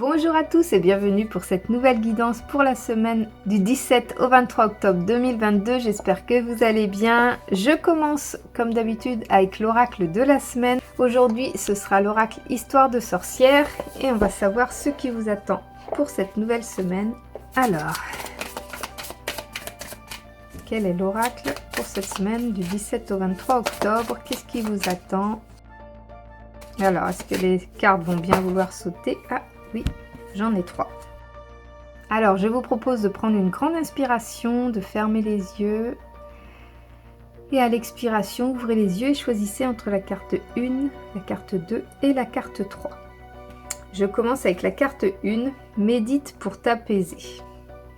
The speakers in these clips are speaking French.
Bonjour à tous et bienvenue pour cette nouvelle guidance pour la semaine du 17 au 23 octobre 2022. J'espère que vous allez bien. Je commence comme d'habitude avec l'oracle de la semaine. Aujourd'hui, ce sera l'oracle Histoire de sorcière et on va savoir ce qui vous attend pour cette nouvelle semaine. Alors, quel est l'oracle pour cette semaine du 17 au 23 octobre? Qu'est-ce qui vous attend? Alors, est-ce que les cartes vont bien vouloir sauter? Ah oui, j'en ai 3. Alors, je vous propose de prendre une grande inspiration, de fermer les yeux. Et à l'expiration, ouvrez les yeux et choisissez entre la carte 1, la carte 2 et la carte 3. Je commence avec la carte 1, médite pour t'apaiser.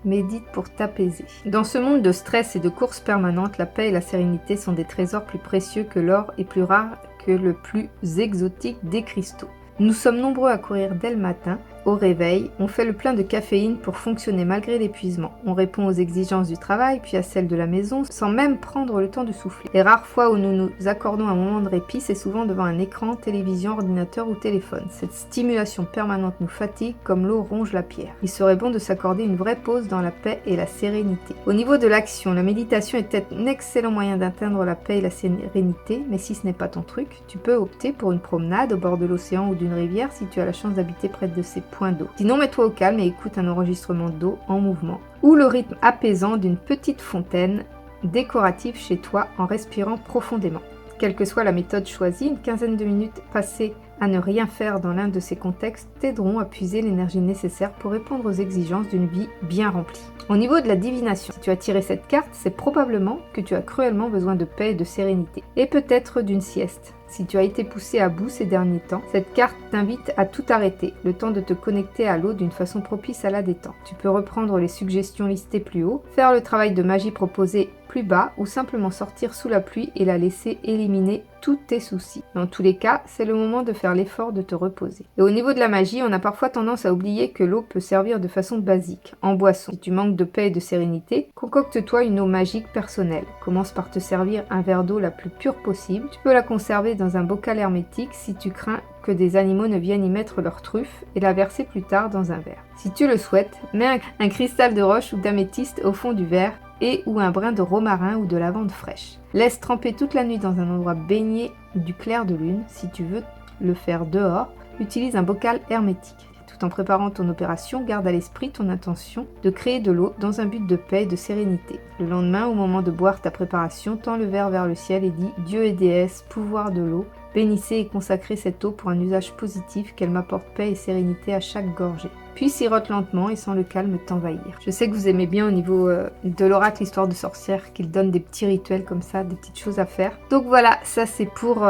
Médite pour t'apaiser. Dans ce monde de stress et de course permanente, la paix et la sérénité sont des trésors plus précieux que l'or et plus rares que le plus exotique des cristaux. Nous sommes nombreux à courir dès le matin, au réveil, on fait le plein de caféine pour fonctionner malgré l'épuisement. On répond aux exigences du travail, puis à celles de la maison, sans même prendre le temps de souffler. Les rares fois où nous nous accordons un moment de répit, c'est souvent devant un écran, télévision, ordinateur ou téléphone. Cette stimulation permanente nous fatigue comme l'eau ronge la pierre. Il serait bon de s'accorder une vraie pause dans la paix et la sérénité. Au niveau de l'action, la méditation est peut-être un excellent moyen d'atteindre la paix et la sérénité, mais si ce n'est pas ton truc, tu peux opter pour une promenade au bord de l'océan ou d'une rivière si tu as la chance d'habiter près de ces points d'eau. Sinon, mets-toi au calme et écoute un enregistrement d'eau en mouvement ou le rythme apaisant d'une petite fontaine décorative chez toi en respirant profondément. Quelle que soit la méthode choisie, une quinzaine de minutes passées à ne rien faire dans l'un de ces contextes t'aideront à puiser l'énergie nécessaire pour répondre aux exigences d'une vie bien remplie. Au niveau de la divination, si tu as tiré cette carte, c'est probablement que tu as cruellement besoin de paix et de sérénité, et peut-être d'une sieste. Si tu as été poussé à bout ces derniers temps, cette carte t'invite à tout arrêter, le temps de te connecter à l'eau d'une façon propice à la détente. Tu peux reprendre les suggestions listées plus haut, faire le travail de magie proposé plus bas ou simplement sortir sous la pluie et la laisser éliminer tous tes soucis. Dans tous les cas, c'est le moment de faire l'effort de te reposer. Et au niveau de la magie, on a parfois tendance à oublier que l'eau peut servir de façon basique, en boisson. Si tu manques de paix et de sérénité, concocte-toi une eau magique personnelle. Commence par te servir un verre d'eau la plus pure possible. Tu peux la conserver dans un bocal hermétique si tu crains que des animaux ne viennent y mettre leurs truffes et la verser plus tard dans un verre. Si tu le souhaites, mets un cristal de roche ou d'améthyste au fond du verre et ou un brin de romarin ou de lavande fraîche. Laisse tremper toute la nuit dans un endroit baigné du clair de lune. Si tu veux le faire dehors, utilise un bocal hermétique. Tout en préparant ton opération, garde à l'esprit ton intention de créer de l'eau dans un but de paix et de sérénité. Le lendemain, au moment de boire ta préparation, tends le verre vers le ciel et dis « Dieu et déesse, pouvoir de l'eau, bénissez et consacrez cette eau pour un usage positif, qu'elle m'apporte paix et sérénité à chaque gorgée. » Puis sirote lentement et sens le calme t'envahir. Je sais que vous aimez bien au niveau de l'oracle Histoire de sorcière, qu'il donne des petits rituels comme ça, des petites choses à faire. Donc voilà, ça c'est pour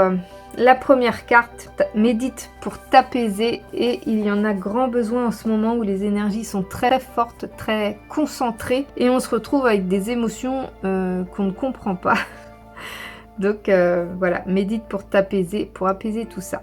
la première carte. Médite pour t'apaiser et il y en a grand besoin en ce moment où les énergies sont très fortes, très concentrées et on se retrouve avec des émotions qu'on ne comprend pas. Donc voilà, médite pour t'apaiser, pour apaiser tout ça.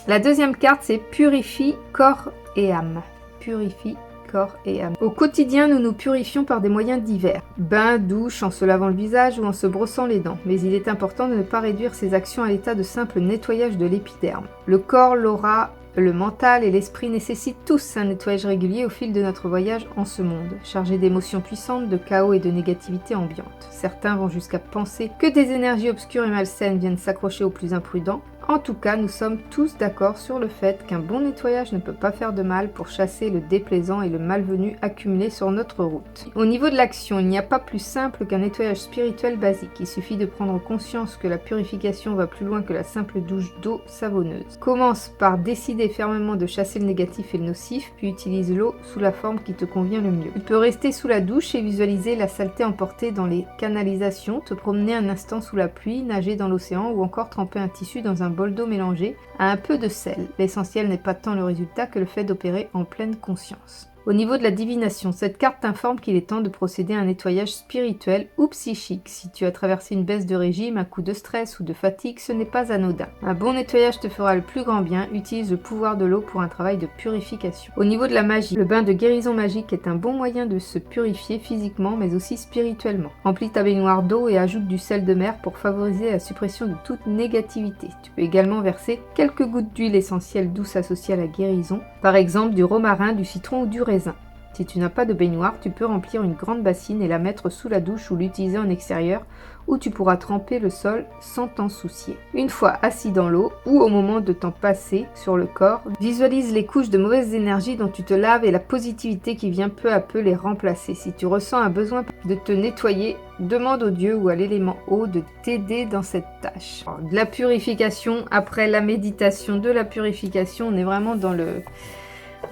La deuxième carte, c'est purifie corps et âme. Purifie corps et âme. Au quotidien, nous nous purifions par des moyens divers. Bain, douche, en se lavant le visage ou en se brossant les dents. Mais il est important de ne pas réduire ces actions à l'état de simple nettoyage de l'épiderme. Le corps, l'aura, le mental et l'esprit nécessitent tous un nettoyage régulier au fil de notre voyage en ce monde, chargé d'émotions puissantes, de chaos et de négativité ambiante. Certains vont jusqu'à penser que des énergies obscures et malsaines viennent s'accrocher aux plus imprudents. En tout cas, nous sommes tous d'accord sur le fait qu'un bon nettoyage ne peut pas faire de mal pour chasser le déplaisant et le malvenu accumulé sur notre route. Au niveau de l'action, il n'y a pas plus simple qu'un nettoyage spirituel basique. Il suffit de prendre conscience que la purification va plus loin que la simple douche d'eau savonneuse. Commence par décider fermement de chasser le négatif et le nocif, puis utilise l'eau sous la forme qui te convient le mieux. Tu peux rester sous la douche et visualiser la saleté emportée dans les canalisations, te promener un instant sous la pluie, nager dans l'océan ou encore tremper un tissu dans un bol d'eau mélangé à un peu de sel. L'essentiel n'est pas tant le résultat que le fait d'opérer en pleine conscience. Au niveau de la divination, cette carte t'informe qu'il est temps de procéder à un nettoyage spirituel ou psychique. Si tu as traversé une baisse de régime, un coup de stress ou de fatigue, ce n'est pas anodin. Un bon nettoyage te fera le plus grand bien. Utilise le pouvoir de l'eau pour un travail de purification. Au niveau de la magie, le bain de guérison magique est un bon moyen de se purifier physiquement mais aussi spirituellement. Remplis ta baignoire d'eau et ajoute du sel de mer pour favoriser la suppression de toute négativité. Tu peux également verser quelques gouttes d'huile essentielle douce associée à la guérison. Par exemple du romarin, du citron ou du raisin. Si tu n'as pas de baignoire, tu peux remplir une grande bassine et la mettre sous la douche ou l'utiliser en extérieur où tu pourras tremper le sol sans t'en soucier. Une fois assis dans l'eau ou au moment de t'en passer sur le corps, visualise les couches de mauvaise énergie dont tu te laves et la positivité qui vient peu à peu les remplacer. Si tu ressens un besoin de te nettoyer, demande au Dieu ou à l'élément eau de t'aider dans cette tâche. Alors, de la purification, après la méditation de la purification, on est vraiment dans le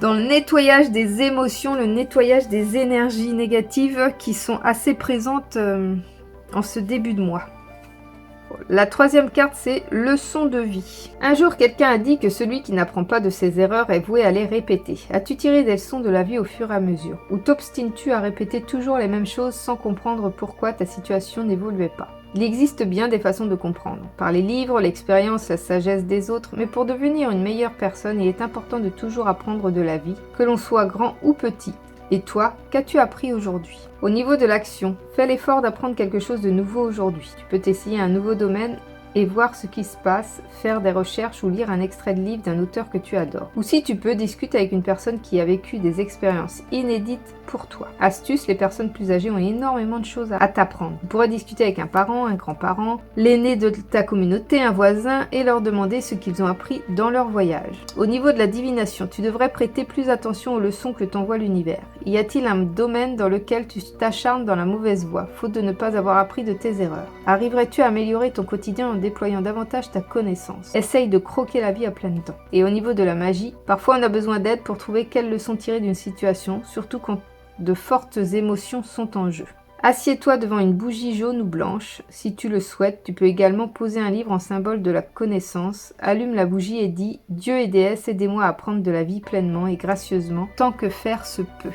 nettoyage des émotions, le nettoyage des énergies négatives qui sont assez présentes en ce début de mois. La troisième carte, c'est leçon de vie. Un jour, quelqu'un a dit que celui qui n'apprend pas de ses erreurs est voué à les répéter. As-tu tiré des leçons de la vie au fur et à mesure? Ou t'obstines-tu à répéter toujours les mêmes choses sans comprendre pourquoi ta situation n'évoluait pas? Il existe bien des façons de comprendre, par les livres, l'expérience, la sagesse des autres, mais pour devenir une meilleure personne, il est important de toujours apprendre de la vie, que l'on soit grand ou petit. Et toi, qu'as-tu appris aujourd'hui? Au niveau de l'action, fais l'effort d'apprendre quelque chose de nouveau aujourd'hui. Tu peux t'essayer un nouveau domaine et voir ce qui se passe, faire des recherches ou lire un extrait de livre d'un auteur que tu adores. Ou si tu peux, discuter avec une personne qui a vécu des expériences inédites pour toi. Astuce, les personnes plus âgées ont énormément de choses à t'apprendre. Tu pourrais discuter avec un parent, un grand-parent, l'aîné de ta communauté, un voisin et leur demander ce qu'ils ont appris dans leur voyage. Au niveau de la divination, tu devrais prêter plus attention aux leçons que t'envoie l'univers. Y a-t-il un domaine dans lequel tu t'acharnes dans la mauvaise voie, faute de ne pas avoir appris de tes erreurs? Arriverais-tu à améliorer ton quotidien en déployant davantage ta connaissance? Essaye de croquer la vie à pleines dents. Et au niveau de la magie, parfois on a besoin d'aide pour trouver quelle leçon tirer d'une situation, surtout quand de fortes émotions sont en jeu. Assieds-toi devant une bougie jaune ou blanche. Si tu le souhaites, tu peux également poser un livre en symbole de la connaissance. Allume la bougie et dis « Dieu et déesse, aidez-moi à prendre de la vie pleinement et gracieusement, tant que faire se peut ».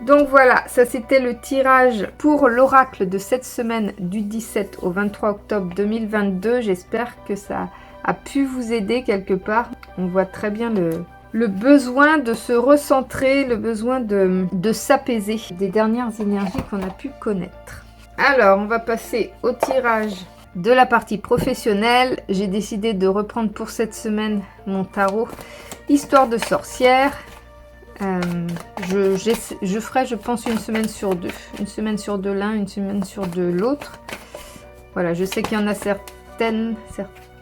Donc voilà, ça c'était le tirage pour l'oracle de cette semaine du 17 au 23 octobre 2022. J'espère que ça a pu vous aider quelque part. On voit très bien le besoin de se recentrer, le besoin de s'apaiser des dernières énergies qu'on a pu connaître. Alors, on va passer au tirage de la partie professionnelle. J'ai décidé de reprendre pour cette semaine mon tarot Histoire de sorcière. Je ferai, je pense, une semaine sur deux. Une semaine sur de l'un, une semaine sur de l'autre. Voilà, je sais qu'il y en a certaines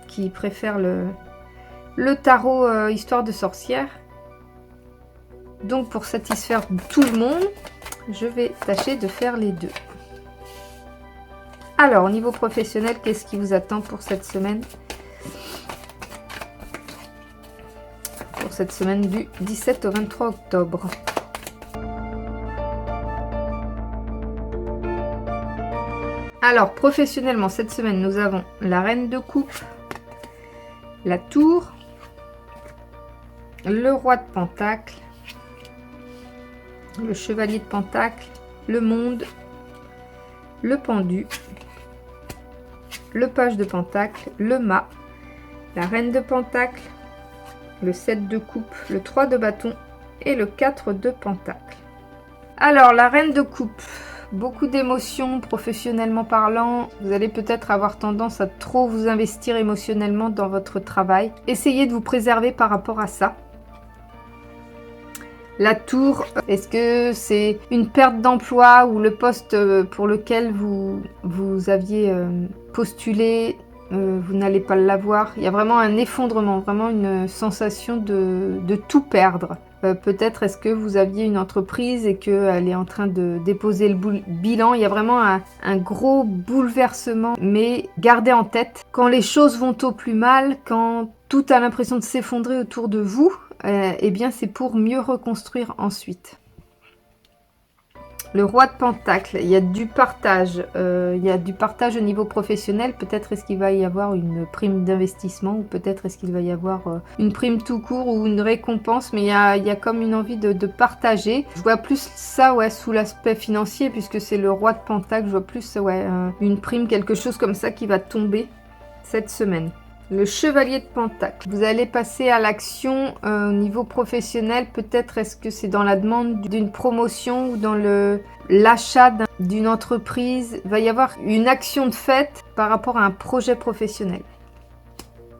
qui préfèrent le tarot Histoire de sorcière. Donc pour satisfaire tout le monde, je vais tâcher de faire les deux. Alors, au niveau professionnel, qu'est-ce qui vous attend pour cette semaine? Pour cette semaine du 17 au 23 octobre. Alors, professionnellement, cette semaine, nous avons la Reine de Coupe, la Tour, le Roi de Pentacle, le Chevalier de Pentacle, le Monde, le Pendu, le Page de Pentacle, le Mât, la Reine de Pentacle, le 7 de Coupe, le 3 de Bâton et le 4 de Pentacle. Alors, la Reine de Coupe, beaucoup d'émotions professionnellement parlant. Vous allez peut-être avoir tendance à trop vous investir émotionnellement dans votre travail. Essayez de vous préserver par rapport à ça. La Tour, est-ce que c'est une perte d'emploi ou le poste pour lequel vous aviez postulé, vous n'allez pas l'avoir? Il y a vraiment un effondrement, vraiment une sensation de tout perdre. Peut-être est-ce que vous aviez une entreprise et qu'elle est en train de déposer le bilan. Il y a vraiment un gros bouleversement, mais gardez en tête, quand les choses vont au plus mal, quand tout a l'impression de s'effondrer autour de vous, eh bien c'est pour mieux reconstruire ensuite. Le Roi de Pentacle, il y a du partage. Au niveau professionnel. Peut-être est-ce qu'il va y avoir une prime d'investissement ou peut-être est-ce qu'il va y avoir une prime tout court ou une récompense. Mais il y a comme une envie de partager. Je vois plus ça sous l'aspect financier puisque c'est le Roi de Pentacle. Je vois plus une prime, quelque chose comme ça qui va tomber cette semaine. Le Chevalier de Pentacle. Vous allez passer à l'action au niveau professionnel. Peut-être est-ce que c'est dans la demande d'une promotion ou dans l'achat d'une entreprise. Il va y avoir une action de fait par rapport à un projet professionnel.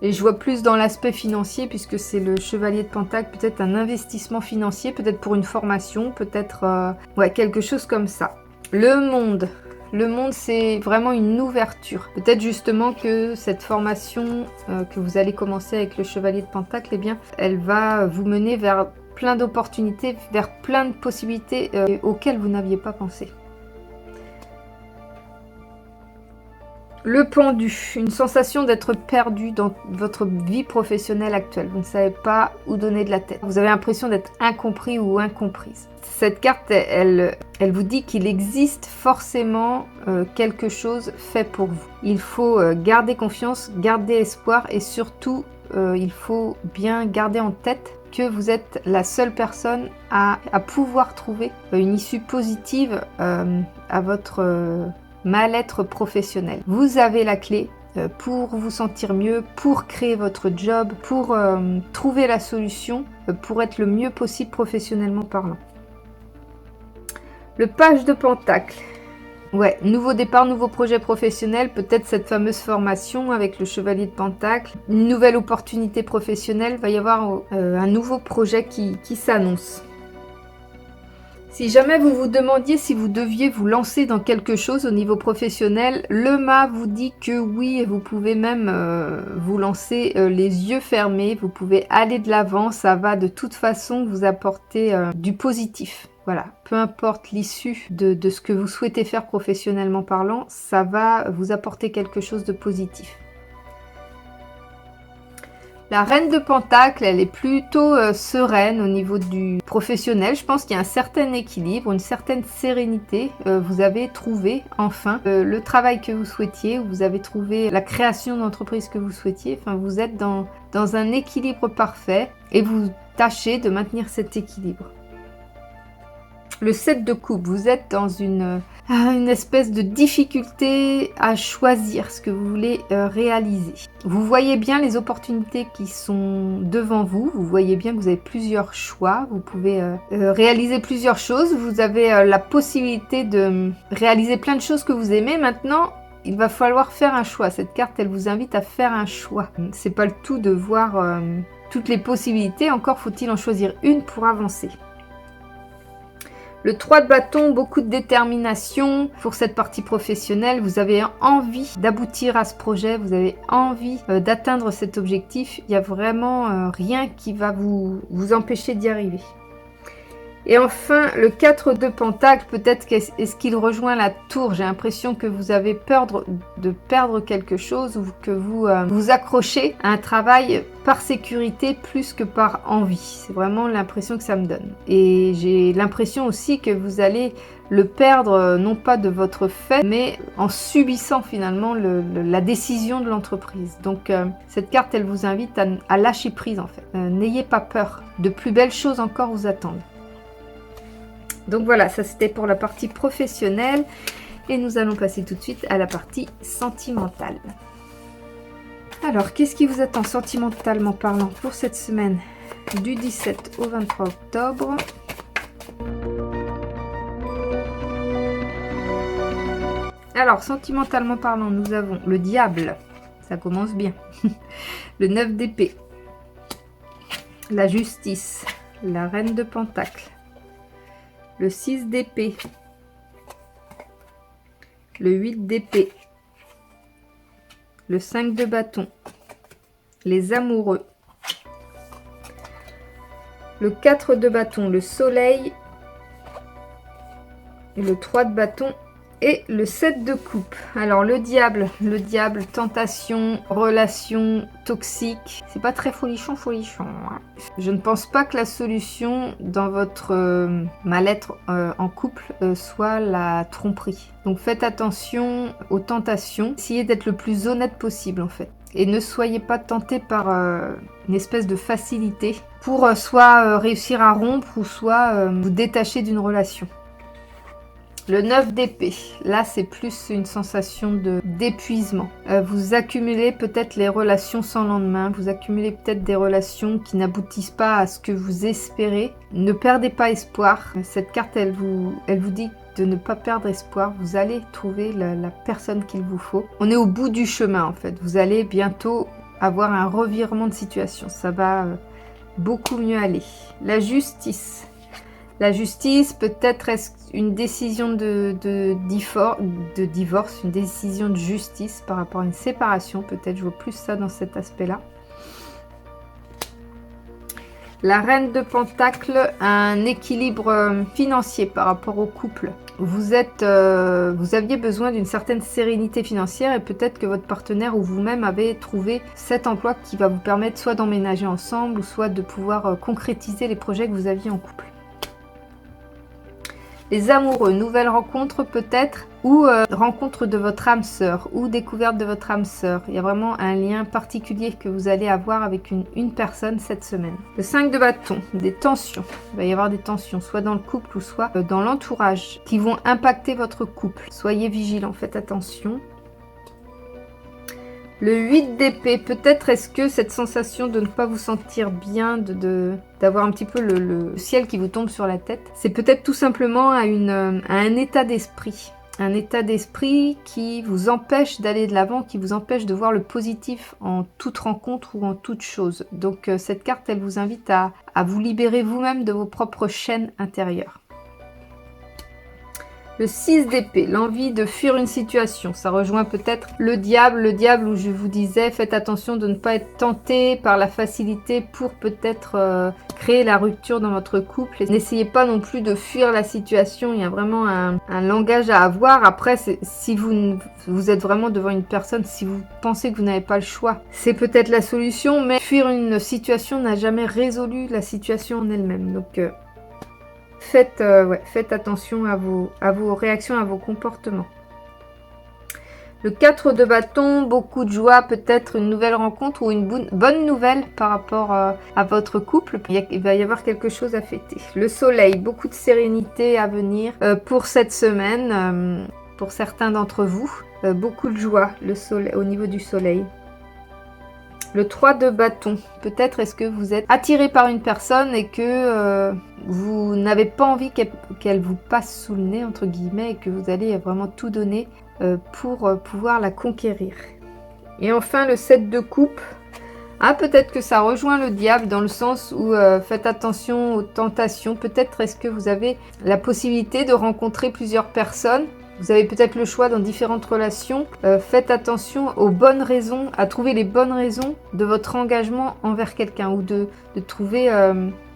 Et je vois plus dans l'aspect financier, puisque c'est le chevalier de Pentacle, peut-être un investissement financier, peut-être pour une formation, peut-être ouais, quelque chose comme ça. Le monde. Le monde, c'est vraiment une ouverture. Peut-être justement que cette formation que vous allez commencer avec le chevalier de Pentacle, eh bien, elle va vous mener vers plein d'opportunités, vers plein de possibilités auxquelles vous n'aviez pas pensé. Le pendu, une sensation d'être perdu dans votre vie professionnelle actuelle. Vous ne savez pas où donner de la tête. Vous avez l'impression d'être incompris ou incomprise. Cette carte, elle vous dit qu'il existe forcément quelque chose fait pour vous. Il faut garder confiance, garder espoir et surtout, il faut bien garder en tête que vous êtes la seule personne à pouvoir trouver une issue positive à votre mal-être professionnel. Vous avez la clé pour vous sentir mieux, pour créer votre job, pour trouver la solution, pour être le mieux possible professionnellement parlant. Le page de Pentacle. Ouais, nouveau départ, nouveau projet professionnel, peut-être cette fameuse formation avec le chevalier de Pentacle, une nouvelle opportunité professionnelle, va y avoir un nouveau projet qui s'annonce. Si jamais vous vous demandiez si vous deviez vous lancer dans quelque chose au niveau professionnel, le mât vous dit que oui, vous pouvez même vous lancer les yeux fermés, vous pouvez aller de l'avant, ça va de toute façon vous apporter du positif. Voilà, peu importe l'issue de ce que vous souhaitez faire professionnellement parlant, ça va vous apporter quelque chose de positif. La reine de Pentacle, elle est plutôt sereine au niveau du professionnel. Je pense qu'il y a un certain équilibre, une certaine sérénité. Vous avez trouvé enfin le travail que vous souhaitiez, vous avez trouvé la création d'entreprise que vous souhaitiez. Enfin, vous êtes dans un équilibre parfait et vous tâchez de maintenir cet équilibre. Le 7 de coupe, vous êtes dans une espèce de difficulté à choisir ce que vous voulez réaliser. Vous voyez bien les opportunités qui sont devant vous, vous voyez bien que vous avez plusieurs choix, vous pouvez réaliser plusieurs choses, vous avez la possibilité de réaliser plein de choses que vous aimez. Maintenant, il va falloir faire un choix. Cette carte, elle vous invite à faire un choix. C'est pas le tout de voir toutes les possibilités, encore faut-il en choisir une pour avancer. Le 3 de bâton, beaucoup de détermination pour cette partie professionnelle. Vous avez envie d'aboutir à ce projet, vous avez envie d'atteindre cet objectif. Il n'y a vraiment rien qui va vous empêcher d'y arriver. Et enfin, le 4 de Pentacle, peut-être est-ce qu'il rejoint la tour. J'ai l'impression que vous avez peur de perdre quelque chose ou que vous vous accrochez à un travail par sécurité plus que par envie. C'est vraiment l'impression que ça me donne. Et j'ai l'impression aussi que vous allez le perdre, non pas de votre fait, mais en subissant finalement la décision de l'entreprise. Donc cette carte, elle vous invite à lâcher prise en fait. N'ayez pas peur. De plus belles choses encore vous attendent. Donc voilà, ça c'était pour la partie professionnelle et nous allons passer tout de suite à la partie sentimentale. Alors, qu'est-ce qui vous attend sentimentalement parlant pour cette semaine du 17 au 23 octobre? Alors, sentimentalement parlant, nous avons le diable, ça commence bien, le 9 d'épée, la justice, la reine de Pentacle, le 6 d'épée, le 8 d'épée, le 5 de bâton, les amoureux, le 4 de bâton, le soleil, le 3 de bâton et le 7 de coupe. Alors le diable, tentation, relation toxique. C'est pas très folichon. Hein. Je ne pense pas que la solution dans votre mal-être en couple soit la tromperie. Donc faites attention aux tentations. Essayez d'être le plus honnête possible en fait. Et ne soyez pas tenté par une espèce de facilité pour soit réussir à rompre ou soit vous détacher d'une relation. Le 9 d'épée, là c'est plus une sensation d'épuisement. Vous accumulez peut-être les relations sans lendemain, vous accumulez peut-être des relations qui n'aboutissent pas à ce que vous espérez. Ne perdez pas espoir. Cette carte, elle vous dit de ne pas perdre espoir. Vous allez trouver la personne qu'il vous faut. On est au bout du chemin en fait. Vous allez bientôt avoir un revirement de situation. Ça va beaucoup mieux aller. La justice. La justice, peut-être est-ce une décision de divorce, une décision de justice par rapport à une séparation. Peut-être je vois plus ça dans cet aspect-là. La reine de Pentacle, un équilibre financier par rapport au couple. Vous aviez besoin d'une certaine sérénité financière et peut-être que votre partenaire ou vous-même avez trouvé cet emploi qui va vous permettre soit d'emménager ensemble ou soit de pouvoir concrétiser les projets que vous aviez en couple. Les amoureux, nouvelle rencontre peut-être, ou rencontre de votre âme sœur, ou découverte de votre âme sœur. Il y a vraiment un lien particulier que vous allez avoir avec une personne cette semaine. Le 5 de bâton, des tensions. Il va y avoir des tensions, soit dans le couple ou soit dans l'entourage, qui vont impacter votre couple. Soyez vigilants, faites attention. Le 8 d'épée, peut-être est-ce que cette sensation de ne pas vous sentir bien, d'avoir un petit peu le ciel qui vous tombe sur la tête, c'est peut-être tout simplement à un état d'esprit. Un état d'esprit qui vous empêche d'aller de l'avant, qui vous empêche de voir le positif en toute rencontre ou en toute chose. Donc cette carte, elle vous invite à vous libérer vous-même de vos propres chaînes intérieures. Le 6 d'épée, l'envie de fuir une situation. Ça rejoint peut-être le diable où je vous disais, faites attention de ne pas être tenté par la facilité pour peut-être créer la rupture dans votre couple. N'essayez pas non plus de fuir la situation, il y a vraiment un langage à avoir. Après, si vous êtes vraiment devant une personne, si vous pensez que vous n'avez pas le choix, c'est peut-être la solution, mais fuir une situation n'a jamais résolu la situation en elle-même. Donc, faites attention à vos réactions, à vos comportements. Le 4 de bâton, beaucoup de joie, peut-être une nouvelle rencontre ou une bonne nouvelle par rapport à votre couple. Il va y avoir quelque chose à fêter. Le soleil, beaucoup de sérénité à venir pour cette semaine, pour certains d'entre vous. Beaucoup de joie au niveau du soleil. Le 3 de bâton, peut-être est-ce que vous êtes attiré par une personne et que vous n'avez pas envie qu'elle vous passe sous le nez, entre guillemets, et que vous allez vraiment tout donner pour pouvoir la conquérir. Et enfin, le 7 de coupe. Ah, peut-être que ça rejoint le diable dans le sens où faites attention aux tentations. Peut-être est-ce que vous avez la possibilité de rencontrer plusieurs personnes. Vous avez peut-être le choix dans différentes relations. Faites attention aux bonnes raisons, à trouver les bonnes raisons de votre engagement envers quelqu'un ou de trouver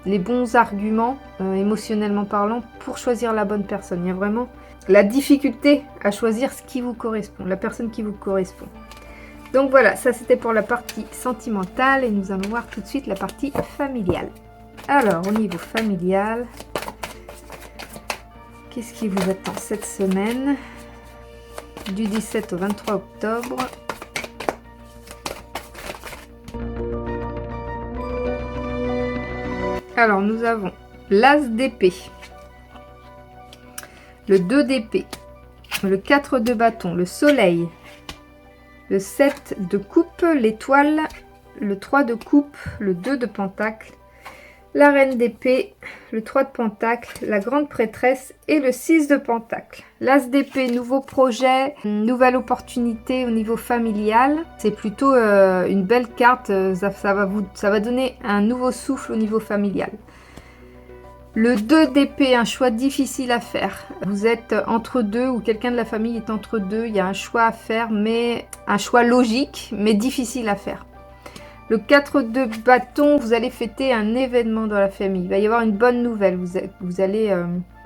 les bons arguments, émotionnellement parlant, pour choisir la bonne personne. Il y a vraiment la difficulté à choisir ce qui vous correspond, la personne qui vous correspond. Donc voilà, ça c'était pour la partie sentimentale et nous allons voir tout de suite la partie familiale. Alors, au niveau familial... Qu'est-ce qui vous attend cette semaine du 17 au 23 octobre? Alors, nous avons l'As d'épée, le 2 d'épée, le 4 de bâton, le soleil, le 7 de coupe, l'étoile, le 3 de coupe, le 2 de pentacle, la reine d'épée, le 3 de pentacle, la grande prêtresse et le 6 de pentacle. L'as d'épée, nouveau projet, nouvelle opportunité au niveau familial. C'est plutôt une belle carte, ça va donner un nouveau souffle au niveau familial. Le 2 d'épée, un choix difficile à faire. Vous êtes entre deux ou quelqu'un de la famille est entre deux. Il y a un choix à faire, mais un choix logique, mais difficile à faire. Le 4 de bâton, vous allez fêter un événement dans la famille. Il va y avoir une bonne nouvelle. Vous allez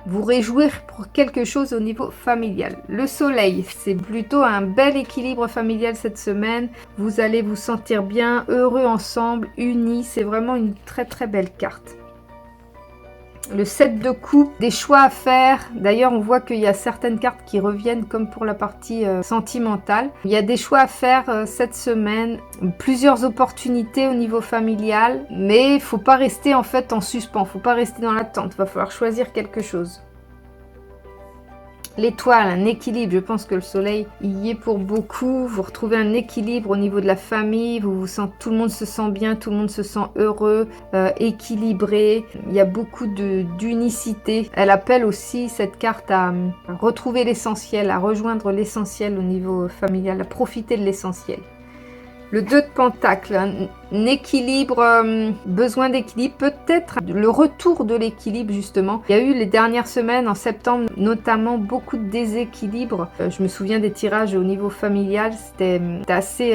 vous réjouir pour quelque chose au niveau familial. Le soleil, c'est plutôt un bel équilibre familial cette semaine. Vous allez vous sentir bien, heureux ensemble, unis. C'est vraiment une très très belle carte. Le 7 de coupe, des choix à faire. D'ailleurs, on voit qu'il y a certaines cartes qui reviennent comme pour la partie sentimentale. Il y a des choix à faire cette semaine, plusieurs opportunités au niveau familial, mais il ne faut pas rester en fait en suspens, il ne faut pas rester dans l'attente, il va falloir choisir quelque chose. L'étoile, un équilibre, je pense que le soleil y est pour beaucoup. Vous retrouvez un équilibre au niveau de la famille, tout le monde se sent bien, tout le monde se sent heureux, équilibré. Il y a beaucoup d'unicité. Elle appelle aussi cette carte à retrouver l'essentiel, à rejoindre l'essentiel au niveau familial, à profiter de l'essentiel. Le 2 de Pentacle, un équilibre, besoin d'équilibre, peut-être le retour de l'équilibre justement. Il y a eu les dernières semaines, en septembre notamment, beaucoup de déséquilibre. Je me souviens des tirages au niveau familial, c'était assez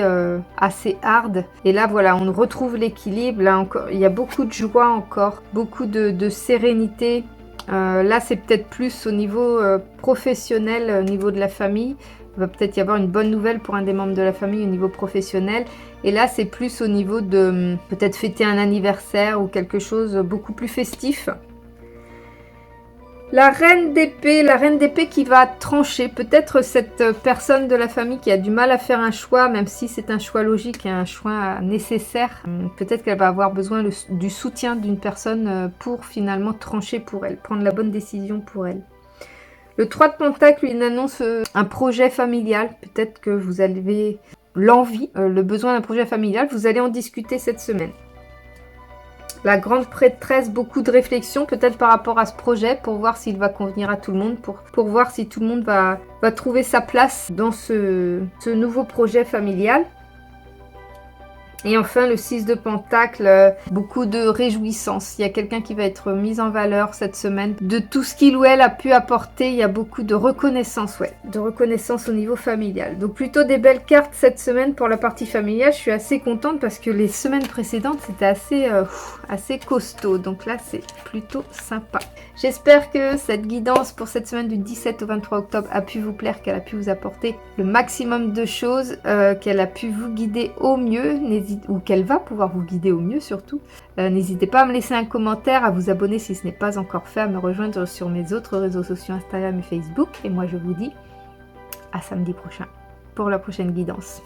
hard. Et là voilà, on retrouve l'équilibre. Là encore, il y a beaucoup de joie encore, beaucoup de sérénité. Là c'est peut-être plus au niveau professionnel, au niveau de la famille. Il va peut-être y avoir une bonne nouvelle pour un des membres de la famille au niveau professionnel. Et là, c'est plus au niveau de peut-être fêter un anniversaire ou quelque chose beaucoup plus festif. La reine d'épée qui va trancher. Peut-être cette personne de la famille qui a du mal à faire un choix, même si c'est un choix logique et un choix nécessaire. Peut-être qu'elle va avoir besoin du soutien d'une personne pour finalement trancher pour elle, prendre la bonne décision pour elle. Le 3 de Pentacle, il annonce un projet familial. Peut-être que vous avez l'envie, le besoin d'un projet familial. Vous allez en discuter cette semaine. La grande prêtresse, beaucoup de réflexion peut-être par rapport à ce projet pour voir s'il va convenir à tout le monde, pour voir si tout le monde va trouver sa place dans ce nouveau projet familial. Et enfin, le 6 de Pentacle, beaucoup de réjouissance. Il y a quelqu'un qui va être mis en valeur cette semaine. De tout ce qu'il ou elle a pu apporter, il y a beaucoup de reconnaissance, de reconnaissance au niveau familial. Donc plutôt des belles cartes cette semaine pour la partie familiale. Je suis assez contente parce que les semaines précédentes, c'était assez costaud. Donc là, c'est plutôt sympa. J'espère que cette guidance pour cette semaine du 17 au 23 octobre a pu vous plaire, qu'elle a pu vous apporter le maximum de choses, qu'elle a pu vous guider au mieux, ou qu'elle va pouvoir vous guider au mieux surtout. N'hésitez pas à me laisser un commentaire, à vous abonner si ce n'est pas encore fait, à me rejoindre sur mes autres réseaux sociaux Instagram et Facebook. Et moi je vous dis à samedi prochain pour la prochaine guidance.